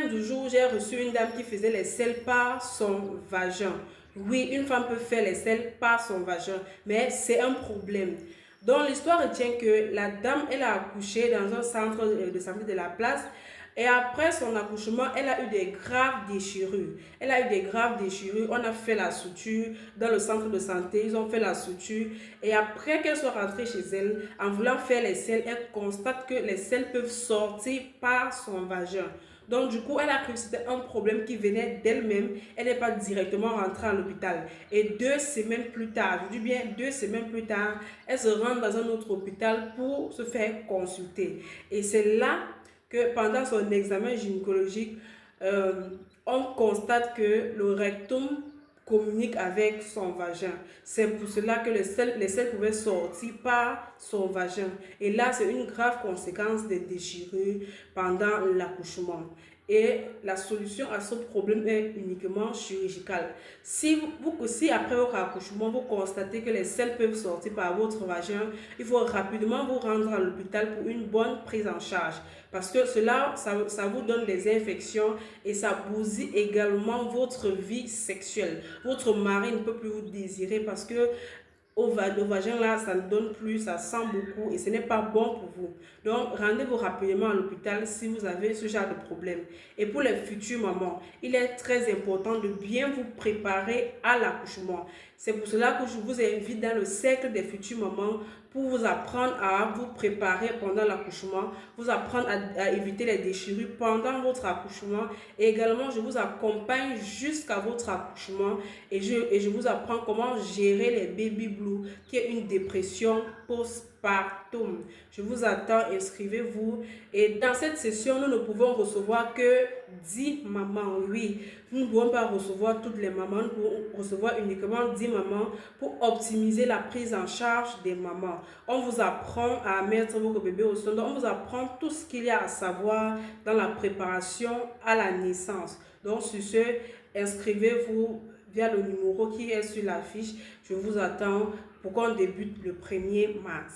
même du jour où j'ai reçu une dame qui faisait les selles par son vagin. Oui, une femme peut faire les selles par son vagin, mais c'est un problème. Donc l'histoire retient que la dame, elle a accouché dans un centre de santé de la place. Et après son accouchement, elle a eu des graves déchirures. Elle a eu des graves déchirures. On a fait la suture dans le centre de santé. Ils ont fait la suture. Et après qu'elle soit rentrée chez elle, en voulant faire les selles, elle constate que les selles peuvent sortir par son vagin. Donc du coup, elle a cru que c'était un problème qui venait d'elle-même. Elle n'est pas directement rentrée à l'hôpital. Et 2 semaines plus tard, je dis bien 2 semaines plus tard, elle se rend dans un autre hôpital pour se faire consulter. Et c'est là que pendant son examen gynécologique, euh, on constate que le rectum communique avec son vagin. C'est pour cela que les selles pouvaient sortir par son vagin. Et là, c'est une grave conséquence des déchirures pendant l'accouchement. Et la solution à ce problème est uniquement chirurgicale. Si après votre accouchement, vous constatez que les selles peuvent sortir par votre vagin, il faut rapidement vous rendre à l'hôpital pour une bonne prise en charge. Parce que ça vous donne des infections et ça bousille également votre vie sexuelle. Votre mari ne peut plus vous désirer parce que le vagin là, ça ne donne plus, ça sent beaucoup et ce n'est pas bon pour vous. Donc, rendez-vous rapidement à l'hôpital si vous avez ce genre de problème. Et pour les futures mamans, il est très important de bien vous préparer à l'accouchement. C'est pour cela que je vous invite dans le cercle des futures mamans pour vous apprendre à vous préparer pendant l'accouchement, vous apprendre à éviter les déchirures pendant votre accouchement. Et également, je vous accompagne jusqu'à votre accouchement et je vous apprends comment gérer les baby blues, qui est une dépression postpartum. Je vous attends, inscrivez-vous. Et dans cette session, nous ne pouvons recevoir que 10 mamans. Oui, nous ne pouvons pas recevoir toutes les mamans, nous pouvons recevoir uniquement 10 mamans pour optimiser la prise en charge des mamans. On vous apprend à mettre votre bébé au sein, on vous apprend tout ce qu'il y a à savoir dans la préparation à la naissance. Donc sur ce, inscrivez-vous via le numéro qui est sur l'affiche. Je vous attends pour qu'on débute le 1er mars.